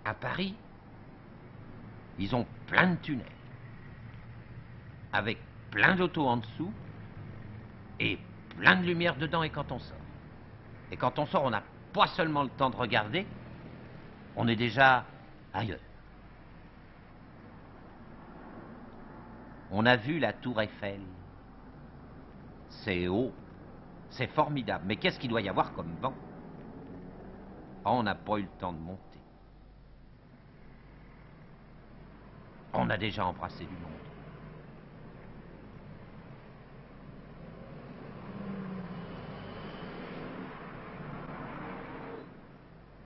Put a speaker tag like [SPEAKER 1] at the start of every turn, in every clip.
[SPEAKER 1] À Paris, ils ont plein de tunnels, avec plein d'autos en dessous, et plein de lumière dedans et quand on sort. Et quand on sort, on n'a pas seulement le temps de regarder, on est déjà ailleurs. On a vu la tour Eiffel. C'est haut, c'est formidable, mais qu'est-ce qu'il doit y avoir comme vent? Oh, on n'a pas eu le temps de monter. On a déjà embrassé du monde.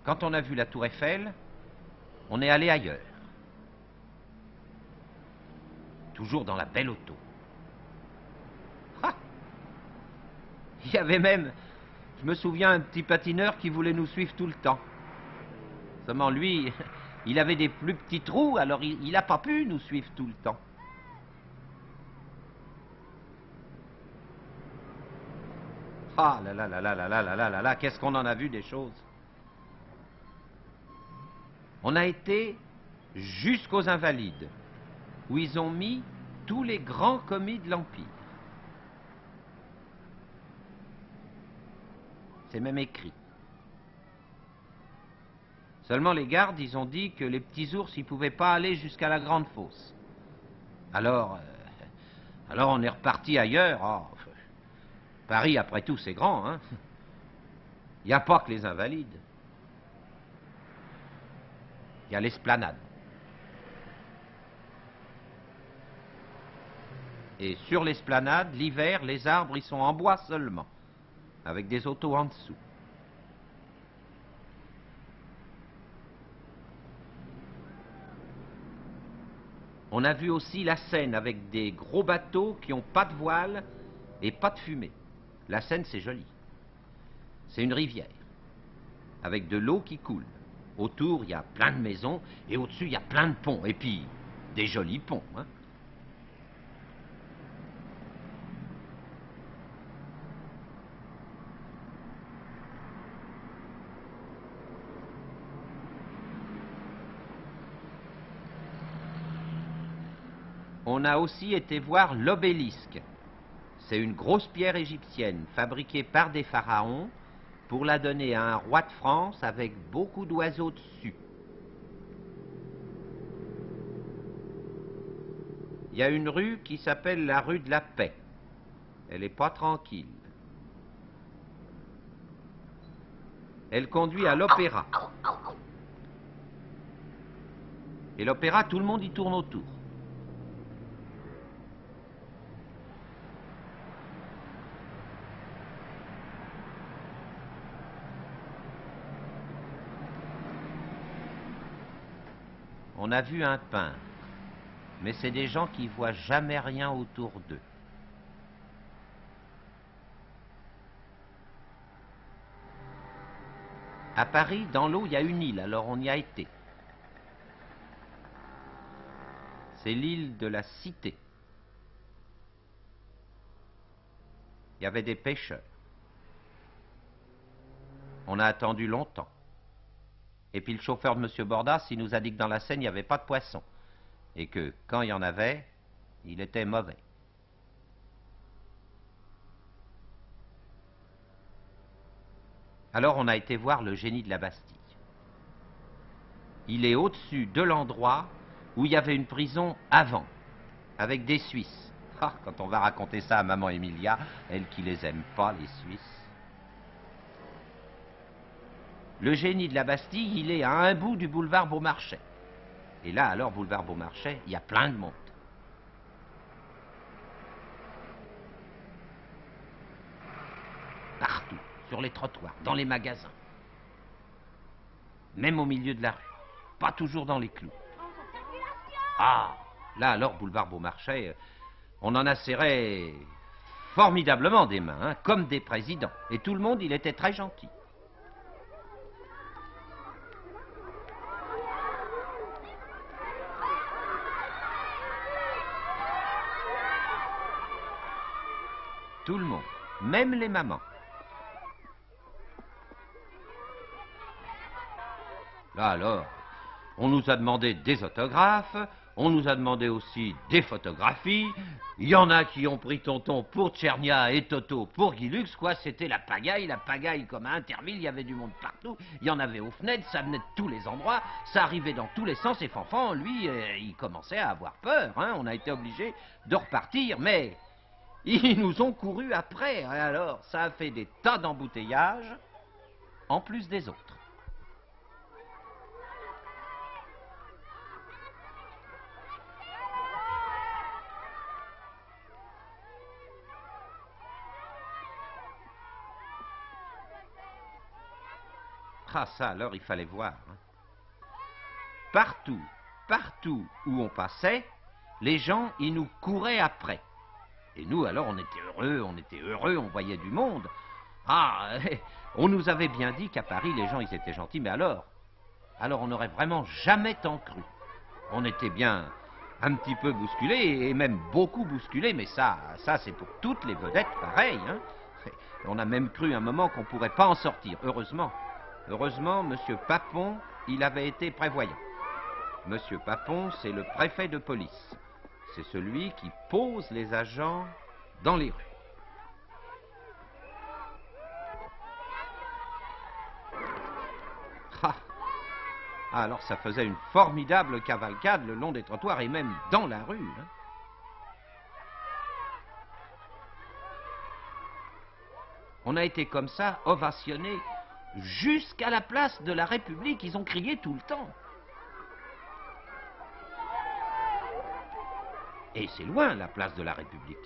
[SPEAKER 1] Quand on a vu la tour Eiffel, on est allé ailleurs. Toujours dans la belle auto. Ah! Il y avait même, je me souviens, un petit patineur qui voulait nous suivre tout le temps. Seulement lui, il avait des plus petits trous, alors il n'a pas pu nous suivre tout le temps. Ah là là là là là là là là là là, qu'est-ce qu'on en a vu des choses. On a été jusqu'aux Invalides, où ils ont mis tous les grands commis de l'Empire. C'est même écrit. Seulement les gardes, ils ont dit que les petits ours, ils ne pouvaient pas aller jusqu'à la Grande Fosse. Alors on est reparti ailleurs. Oh, Paris, après tout, c'est grand, hein. Il n'y a pas que les Invalides. Il y a l'Esplanade. Et sur l'Esplanade, l'hiver, les arbres, ils sont en bois seulement, avec des autos en dessous. On a vu aussi la Seine avec des gros bateaux qui n'ont pas de voile et pas de fumée. La Seine, c'est joli. C'est une rivière, avec de l'eau qui coule. Autour, il y a plein de maisons, et au-dessus, il y a plein de ponts. Et puis, des jolis ponts, hein. On a aussi été voir l'obélisque. C'est une grosse pierre égyptienne fabriquée par des pharaons pour la donner à un roi de France avec beaucoup d'oiseaux dessus. Il y a une rue qui s'appelle la rue de la Paix. Elle n'est pas tranquille. Elle conduit à l'opéra. Et l'opéra, tout le monde y tourne autour. On a vu un peintre, mais c'est des gens qui ne voient jamais rien autour d'eux. À Paris, dans l'eau, il y a une île, alors on y a été. C'est l'île de la Cité. Il y avait des pêcheurs. On a attendu longtemps. Et puis le chauffeur de M. Bordas, il nous a dit que dans la Seine, il n'y avait pas de poissons. Et que quand il y en avait, il était mauvais. Alors on a été voir le génie de la Bastille. Il est au-dessus de l'endroit où il y avait une prison avant, avec des Suisses. Ah, quand on va raconter ça à maman Emilia, elle qui les aime pas, les Suisses. Le génie de la Bastille, il est à un bout du boulevard Beaumarchais. Et là, alors, boulevard Beaumarchais, il y a plein de monde. Partout, sur les trottoirs, dans les magasins. Même au milieu de la rue. Pas toujours dans les clous. Ah, là, alors, boulevard Beaumarchais, on en a serré formidablement des mains, hein, comme des présidents. Et tout le monde, il était très gentil. Tout le monde, même les mamans. Là alors, On nous a demandé des autographes, on nous a demandé aussi des photographies. Il y en a qui ont pris Tonton pour Tchernia et Toto pour Guy Lux, quoi. C'était la pagaille comme à Interville, il y avait du monde partout. Il y en avait aux fenêtres, ça venait de tous les endroits, ça arrivait dans tous les sens. Et Fanfan, lui, il commençait à avoir peur, hein. On a été obligé de repartir, mais ils nous ont couru après. Alors, ça a fait des tas d'embouteillages, en plus des autres. Ah ça, alors il fallait voir. Hein. Partout où on passait, les gens, ils nous couraient après. Et nous, alors, on était heureux, on voyait du monde. Ah, on nous avait bien dit qu'à Paris, les gens, ils étaient gentils, mais alors on n'aurait vraiment jamais tant cru. On était bien un petit peu bousculés, et même beaucoup bousculés, mais ça c'est pour toutes les vedettes pareil. Hein. On a même cru un moment qu'on ne pourrait pas en sortir, heureusement. Heureusement, M. Papon, il avait été prévoyant. M. Papon, c'est le préfet de police. C'est celui qui pose les agents dans les rues. Ah, alors ça faisait une formidable cavalcade le long des trottoirs et même dans la rue. Hein. On a été comme ça, ovationnés, jusqu'à la place de la République. Ils ont crié tout le temps. Et c'est loin, la place de la République.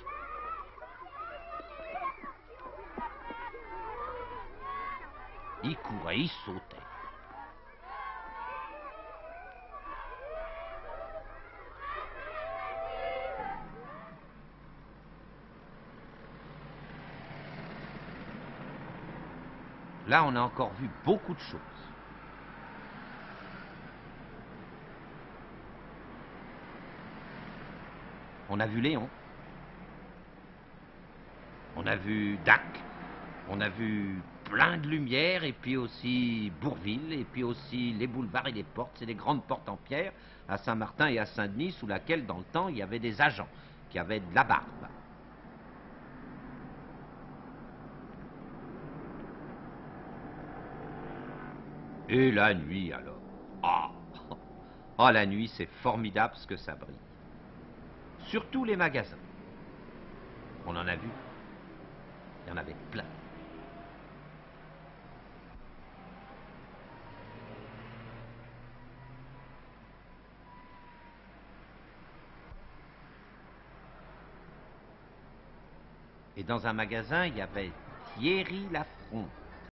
[SPEAKER 1] Ils couraient, ils sautaient. Là, on a encore vu beaucoup de choses. On a vu Léon. On a vu Dac. On a vu plein de lumière, et puis aussi Bourville, et puis aussi les boulevards et les portes. C'est des grandes portes en pierre à Saint-Martin et à Saint-Denis, sous laquelle, dans le temps, il y avait des agents qui avaient de la barbe. Et la nuit, alors. Ah, oh, la nuit, c'est formidable ce que ça brille. Surtout les magasins. On en a vu. Il y en avait plein. Et dans un magasin, il y avait Thierry Lafronte.